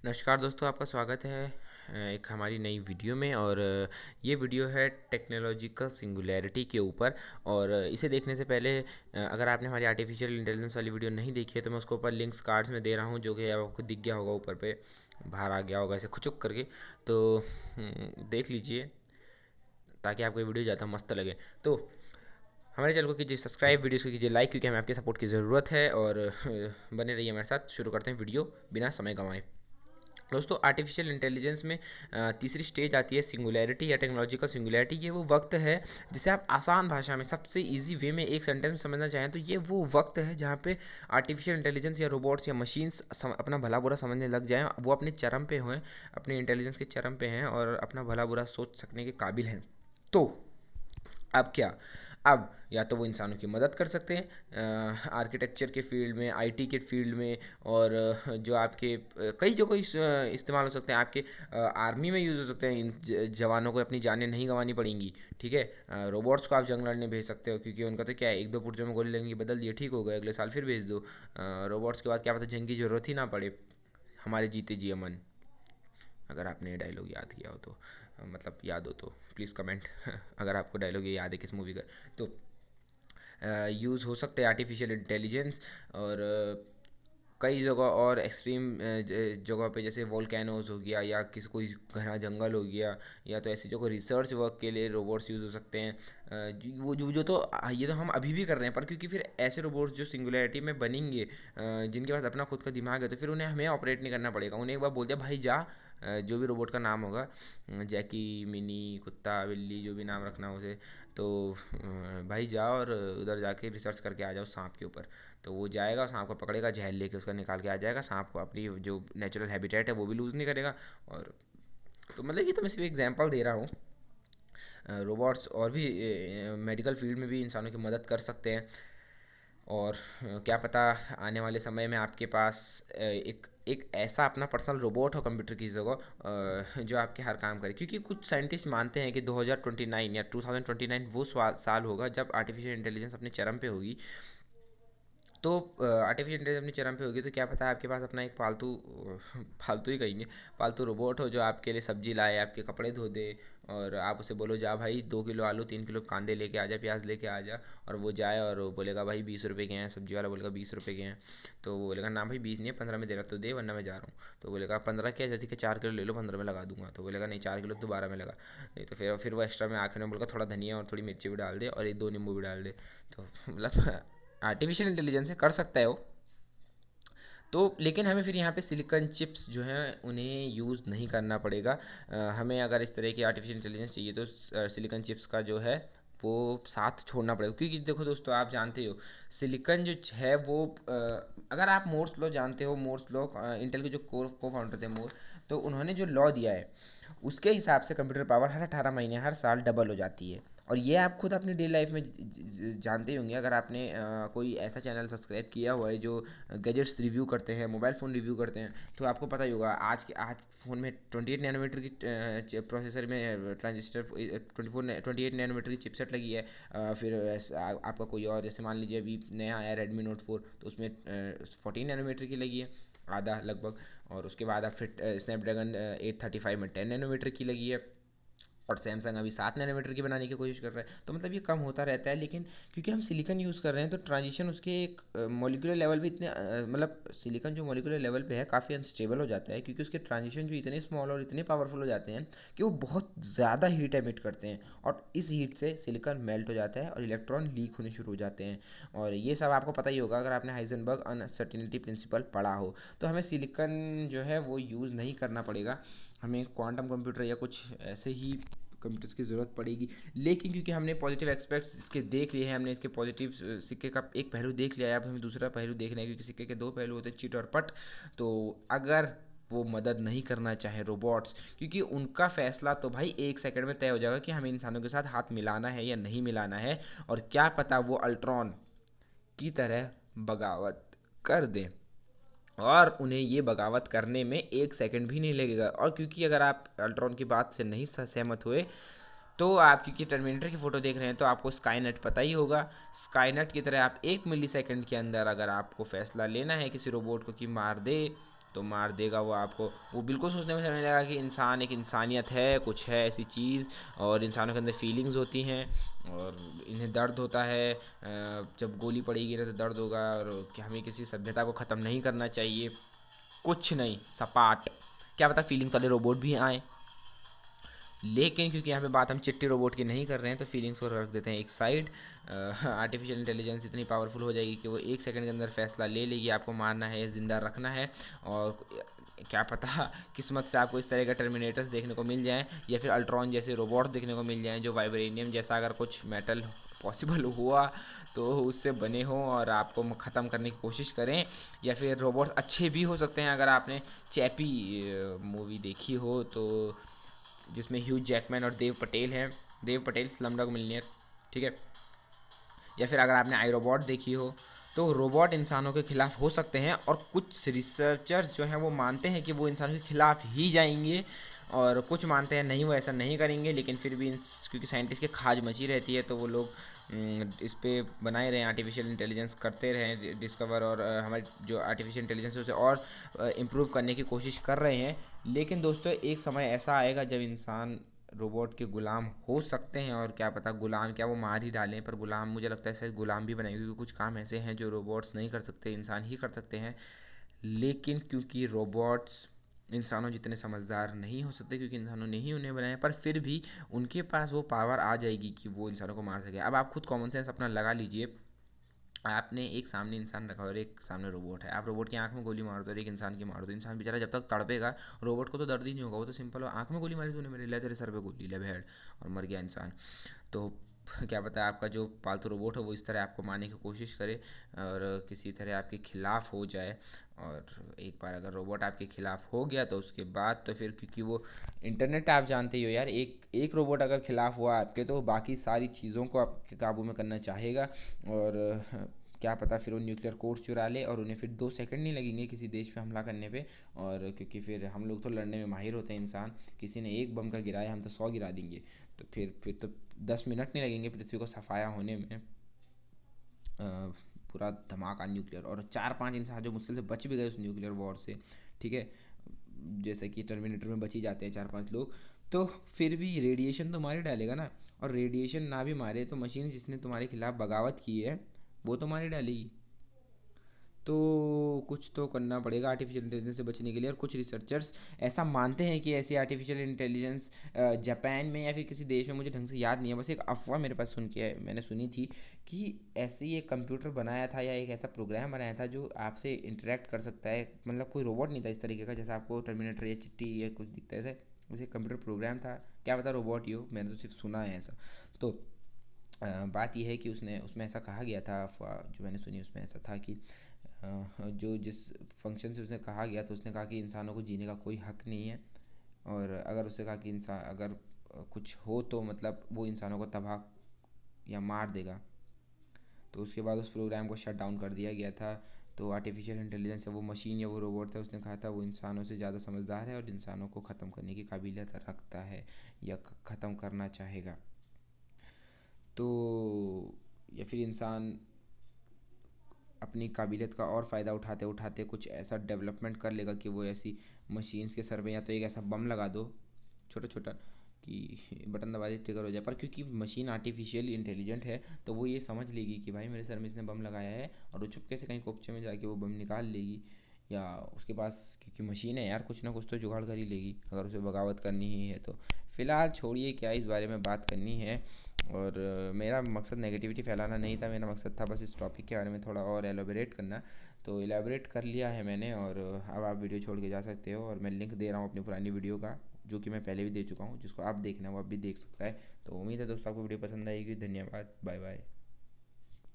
नमस्कार दोस्तों, आपका स्वागत है एक हमारी नई वीडियो में। और ये वीडियो है टेक्नोलॉजिकल सिंगुलैरिटी के ऊपर। और इसे देखने से पहले अगर आपने हमारी आर्टिफिशियल इंटेलिजेंस वाली वीडियो नहीं देखी है तो मैं उसके ऊपर लिंक्स कार्ड्स में दे रहा हूँ, जो कि आपको दिख गया होगा, ऊपर पे बाहर आ गया होगा ऐसे खुचुक करके। तो देख लीजिए ताकि आपको ये वीडियो ज़्यादा मस्त लगे। तो हमारे चैनल को कीजिए सब्सक्राइब, वीडियोस को कीजिए लाइक, क्योंकि हमें आपके सपोर्ट की ज़रूरत है। और बने रहिए हमारे साथ। शुरू करते हैं वीडियो बिना समय गंवाए। दोस्तों, आर्टिफिशियल इंटेलिजेंस में तीसरी स्टेज आती है सिंगुलैरिटी या टेक्नोलॉजिकल सिंगुलैरिटी। ये वो वक्त है जिसे आप आसान भाषा में सबसे इजी वे में एक सेंटेंस में समझना चाहें तो ये वो वक्त है जहाँ पे आर्टिफिशियल इंटेलिजेंस या रोबोट्स या मशीन्स अपना भला बुरा समझने लग जाएं, वो अपने चरम पे हों, अपने इंटेलिजेंस के चरम पे हैं और अपना भला बुरा सोच सकने के काबिल हैं। तो अब क्या, अब या तो वो इंसानों की मदद कर सकते हैं आर्किटेक्चर के फील्ड में, आईटी के फील्ड में, और जो आपके कई जगह इस्तेमाल हो सकते हैं। आपके आर्मी में यूज़ हो सकते हैं। इन जवानों को अपनी जानें नहीं गंवानी पड़ेंगी। ठीक है, रोबोट्स को आप जंग लड़ने भेज सकते हो, क्योंकि उनका तो क्या है, एक दो पुर्जों में गोली लगेंगी, बदल दिए, ठीक हो गए, अगले साल फिर भेज दो। रोबोट्स के बाद क्या पता जंग की ज़रूरत ही ना पड़े, हमारे जीते जी अमन। अगर आपने ये डायलॉग याद किया हो तो मतलब याद हो तो प्लीज़ कमेंट अगर आपको डायलॉग ये याद है किस मूवी का। तो यूज़ हो सकते हैं आर्टिफिशियल इंटेलिजेंस। और कई जगह और एक्सट्रीम जगह पे, जैसे वोल्केनोज हो गया या किसी कोई घना जंगल हो गया, या तो ऐसी जगह रिसर्च वर्क के लिए रोबोट्स यूज़ हो सकते हैं। वो जो तो ये तो हम अभी भी कर रहे हैं, पर क्योंकि फिर ऐसे रोबोट्स जो सिंगुलैरिटी में बनेंगे, जिनके पास अपना खुद का दिमाग है, तो फिर उन्हें हमें ऑपरेट नहीं करना पड़ेगा। उन्हें एक बार बोल दिया भाई जा, जो भी रोबोट का नाम होगा, जैकी, मिनी, कुत्ता, बिल्ली, जो भी नाम रखना हो उसे, तो भाई जाओ और उधर जाके रिसर्च करके आ जाओ सांप के ऊपर। तो वो जाएगा, सांप को पकड़ेगा, जहर लेके उसका निकाल के आ जाएगा। सांप को अपनी जो नेचुरल हैबिटेट है वो भी लूज़ नहीं करेगा। और तो मतलब ये तो मैं सिर्फ एग्जांपल दे रहा हूँ। रोबोट्स और भी मेडिकल फील्ड में भी इंसानों की मदद कर सकते हैं। और क्या पता आने वाले समय में आपके पास एक एक ऐसा अपना पर्सनल रोबोट हो कंप्यूटर की जगह, जो आपके हर काम करे। क्योंकि कुछ साइंटिस्ट मानते हैं कि 2029 या 2029 वो साल होगा जब आर्टिफिशियल इंटेलिजेंस अपने चरम पे होगी। तो आर्टिफिशियल इंटेलिजेंस अपनी चरम पे होगी तो क्या पता है आपके पास अपना एक पालतू फालतू ही कहेंगे, पालतू रोबोट हो जो आपके लिए सब्जी लाए, आपके कपड़े धो दे, और आप उसे बोलो जा भाई 2 किलो आलू, 3 किलो कांदे लेके आ जा, प्याज लेके आ जा। और वो जाए और वो बोलेगा भाई 20 रुपये के हैं, सब्जी वाला बोलेगा 20 रुपये के हैं। तो वो बोलेगा ना भाई 20 नहीं है, 15 में दे रहा तो दे, वरना मैं जा रहा हूँ। तो बोलेगा 15 क्या, जैसे कि 4 किलो ले लो, 15 में लगा दूंगा। तो बोलेगा नहीं 4 किलो तो 12 में लगा। नहीं तो फिर वो एक्स्ट्रा में आखिर में बोलेगा थोड़ा धनिया और थोड़ी मिर्ची भी डाल दे और एक दो नींबू भी डाल दे। तो मतलब आर्टिफिशियल इंटेलिजेंस से कर सकता है वो। तो लेकिन हमें फिर यहाँ पे सिलिकॉन चिप्स जो हैं उन्हें यूज़ नहीं करना पड़ेगा। हमें अगर इस तरह की आर्टिफिशियल इंटेलिजेंस चाहिए तो सिलिकॉन चिप्स का जो है वो साथ छोड़ना पड़ेगा। क्योंकि देखो दोस्तों, आप जानते हो सिलिकॉन जो है वो अगर आप मोर्स लॉ जानते हो, मोर्स लॉ इंटेल के जो को फाउंडर थे मोर, तो उन्होंने जो लॉ दिया है उसके हिसाब से कंप्यूटर पावर हर 18 महीने हर साल डबल हो जाती है। और ये आप खुद अपनी डेली लाइफ में जानते ही होंगे। अगर आपने कोई ऐसा चैनल सब्सक्राइब किया हुआ है जो गैजेट्स रिव्यू करते हैं, मोबाइल फ़ोन रिव्यू करते हैं, तो आपको पता ही होगा आज फ़ोन में 28 नैनोमीटर की प्रोसेसर में ट्रांजिस्टर 28 नैनोमीटर की चिपसेट लगी है। फिर आपका कोई और, जैसे मान लीजिए अभी नया आया रेडमी नोट 4, तो उसमें 14 नैनोमीटर की लगी है, आधा लगभग। और उसके बाद आप फिर स्नैपड्रैगन 835 में 10 नैनोमीटर की लगी है। और सैमसंग अभी 7 नैनोमीटर की बनाने की कोशिश कर रहा है। तो मतलब ये कम होता रहता है, लेकिन क्योंकि हम सिलिकॉन यूज़ कर रहे हैं तो ट्रांजिशन उसके एक मॉलिक्यूलर लेवल भी इतने मतलब सिलिकॉन जो मॉलिक्यूलर लेवल पे है काफ़ी अनस्टेबल हो जाता है, क्योंकि उसके ट्रांजिशन जो इतने स्मॉल और इतने पावरफुल हो जाते हैं कि वो बहुत ज़्यादा हीट एमिट करते हैं। और इस हीट से सिलिकॉन मेल्ट हो जाता है और इलेक्ट्रॉन लीक होने शुरू हो जाते हैं। और ये सब आपको पता ही होगा अगर आपने हाइजेनबर्ग अनसर्टेनिटी प्रिंसिपल पढ़ा हो। तो हमें सिलिकॉन जो है वो यूज़ नहीं करना पड़ेगा। हमें क्वांटम कंप्यूटर या कुछ ऐसे ही कंप्यूटर्स की ज़रूरत पड़ेगी। लेकिन क्योंकि हमने पॉजिटिव एस्पेक्ट्स इसके देख लिए हैं, हमने इसके पॉजिटिव सिक्के का एक पहलू देख लिया है, अब हमें दूसरा पहलू देखना है, क्योंकि सिक्के के दो पहलू होते हैं, चिट और पट। तो अगर वो मदद नहीं करना चाहे रोबोट्स, क्योंकि उनका फैसला तो भाई 1 सेकंड में तय हो जाएगा कि हमें इंसानों के साथ हाथ मिलाना है या नहीं मिलाना है। और क्या पता वो अल्ट्रॉन की तरह बगावत कर दें, और उन्हें ये बगावत करने में 1 सेकंड भी नहीं लगेगा। और क्योंकि अगर आप अल्ट्रॉन की बात से नहीं सहमत हुए, तो आप क्योंकि टर्मिनेटर की फ़ोटो देख रहे हैं तो आपको स्काईनेट पता ही होगा। स्काईनेट की तरह आप 1 मिली सेकंड के अंदर अगर आपको फैसला लेना है किसी रोबोट को कि मार दे, तो मार देगा वो आपको। वो बिल्कुल सोचने में समझ लगा कि इंसान एक इंसानियत है, कुछ है ऐसी चीज़, और इंसानों के अंदर फीलिंग्स होती हैं और इन्हें दर्द होता है। जब गोली पड़ेगी ना तो दर्द होगा, और कि हमें किसी सभ्यता को ख़त्म नहीं करना चाहिए, कुछ नहीं, सपाट। क्या पता फीलिंग्स वाले रोबोट भी आए, लेकिन क्योंकि यहाँ पे बात हम चिट्टी रोबोट की नहीं कर रहे हैं तो फीलिंग्स को रख देते हैं एक साइड। आर्टिफिशियल इंटेलिजेंस इतनी पावरफुल हो जाएगी कि वो 1 सेकंड के अंदर फैसला ले लेगी आपको मारना है या ज़िंदा रखना है। और क्या पता किस्मत से आपको इस तरह के टर्मिनेटर्स देखने को मिल जाएं, या फिर अल्ट्रॉन जैसे रोबोट देखने को मिल जाएं जो वाइब्रेनियम जैसा अगर कुछ मेटल पॉसिबल हुआ तो उससे बने हों और आपको ख़त्म करने की कोशिश करें। या फिर रोबोट्स अच्छे भी हो सकते हैं, अगर आपने चैपी मूवी देखी हो तो, जिसमें ह्यू जैकमैन और देव पटेल हैं, देव पटेल स्लमडॉग मिलियनेयर, ठीक है। या फिर अगर आपने आई रोबोट देखी हो, तो रोबोट इंसानों के खिलाफ हो सकते हैं, और कुछ रिसर्चर्स जो हैं वो मानते हैं कि वो इंसानों के खिलाफ ही जाएंगे, और कुछ मानते हैं नहीं वो ऐसा नहीं करेंगे। लेकिन फिर भी क्योंकि साइंटिस्ट की खाज मची रहती है तो वो लोग इस पे बनाए रहें, आर्टिफिशियल इंटेलिजेंस करते रहें डिस्कवर, और हमारी जो आर्टिफिशियल इंटेलिजेंस है उसे और इम्प्रूव करने की कोशिश कर रहे हैं। लेकिन दोस्तों एक समय ऐसा आएगा जब इंसान रोबोट के गुलाम हो सकते हैं, और क्या पता गुलाम क्या वो मार ही डालें, पर गुलाम मुझे लगता है ऐसे गुलाम भी बनाएंगे, क्योंकि कुछ काम ऐसे हैं जो रोबोट्स नहीं कर सकते, इंसान ही कर सकते हैं। लेकिन क्योंकि रोबोट्स इंसानों जितने समझदार नहीं हो सकते, क्योंकि इंसानों ने ही उन्हें बनाया, पर फिर भी उनके पास वो पावर आ जाएगी कि वो इंसानों को मार सके। अब आप खुद कॉमन सेंस अपना लगा लीजिए, आपने एक सामने इंसान रखा और एक सामने रोबोट है, आप रोबोट की आंख में गोली मार दो और एक इंसान की मार दो, इंसान बेचारा जब तक तड़पेगा, रोबोट को तो दर्द ही नहीं होगा, वो तो सिंपल हो, आंख में गोली मारी तूने मेरे, ले तेरे सर पे गोली, ले भेड़, और मर गया इंसान। तो क्या पता आपका जो पालतू रोबोट है वो इस तरह आपको मारने की कोशिश करे और किसी तरह आपके खिलाफ हो जाए। और एक बार अगर रोबोट आपके खिलाफ हो गया तो उसके बाद तो फिर, क्योंकि वो इंटरनेट आप जानते ही हो यार, एक एक रोबोट अगर खिलाफ हुआ आपके तो बाकी सारी चीज़ों को आपके काबू में करना चाहेगा। और क्या पता फिर वो न्यूक्लियर कोर्स चुरा ले और उन्हें फिर 2 सेकंड नहीं लगेंगे किसी देश पे हमला करने पे। और क्योंकि फिर हम लोग तो लड़ने में माहिर होते हैं इंसान, किसी ने एक बम का गिराया हम तो 100 गिरा देंगे। तो फिर तो 10 मिनट नहीं लगेंगे पृथ्वी को सफाया होने में। पूरा धमाका न्यूक्लियर, और 4-5 इंसान जो मुश्किल से बच भी गए उस न्यूक्लियर वॉर से, ठीक है, जैसे कि टर्मिनेटर में बच ही जाते हैं 4-5 लोग, तो फिर भी रेडिएशन तो मार ही डालेगा ना। और रेडिएशन ना भी मारे तो मशीन जिसने तुम्हारे खिलाफ बगावत की है वो तो मार ही डालेगी। तो कुछ तो करना पड़ेगा आर्टिफिशियल इंटेलिजेंस से बचने के लिए। और कुछ रिसर्चर्स ऐसा मानते हैं कि ऐसी आर्टिफिशियल इंटेलिजेंस जापान में या फिर किसी देश में, मुझे ढंग से याद नहीं है, बस एक अफवाह मेरे पास मैंने सुनी थी कि ऐसे ही एक कंप्यूटर बनाया था या एक ऐसा प्रोग्राम बनाया था जो आपसे इंटरेक्ट कर सकता है। मतलब कोई रोबोट नहीं था इस तरीके का जैसा आपको टर्मिनेटर या चिट्टी या कुछ दिखता है, ऐसे कंप्यूटर प्रोग्राम था। क्या पता रोबोट ही हो, मैंने तो सिर्फ सुना है ऐसा। तो बात यह है कि उसने उसमें ऐसा कहा गया था, अफवाह जो मैंने सुनी उसमें ऐसा था कि जो जिस फंक्शन से उसने कहा गया तो उसने कहा कि इंसानों को जीने का कोई हक नहीं है। और अगर उससे कहा कि इंसान अगर कुछ हो तो मतलब वो इंसानों को तबाह या मार देगा। तो उसके बाद उस प्रोग्राम को शट डाउन कर दिया गया था। तो आर्टिफिशियल इंटेलिजेंस है वो मशीन या वो रोबोट था, उसने कहा था वो इंसानों से ज़्यादा समझदार है और इंसानों को ख़त्म करने की काबिलियत रखता है या ख़त्म करना चाहेगा। तो या फिर इंसान अपनी काबिलियत का और फ़ायदा उठाते उठाते कुछ ऐसा डेवलपमेंट कर लेगा कि वो ऐसी मशीन्स के सर पे या तो एक ऐसा बम लगा दो छोटा छोटा कि बटन दबा दे ट्रिगर हो जाए। पर क्योंकि मशीन आर्टिफिशियल इंटेलिजेंट है तो वो ये समझ लेगी कि भाई मेरे सर में इसने बम लगाया है, और वो चुपके से कहीं कोपचे में जाके वो बम निकाल लेगी। या उसके पास, क्योंकि मशीन है यार, कुछ ना कुछ तो जुगाड़ कर ही लेगी अगर उसे बगावत करनी ही है तो। फ़िलहाल छोड़िए क्या इस बारे में बात करनी है। और मेरा मकसद नेगेटिविटी फैलाना नहीं था, मेरा मकसद था बस इस टॉपिक के बारे में थोड़ा और एलोबरेट करना। तो एलोबरेट कर लिया है मैंने, और अब आप वीडियो छोड़ के जा सकते हो। और मैं लिंक दे रहा हूँ अपनी पुरानी वीडियो का, जो कि मैं पहले भी दे चुका हूँ, जिसको आप देखना है वो आप भी देख सकता है। तो उम्मीद है दोस्तों आपको वीडियो पसंद आएगी। धन्यवाद, बाय बाय।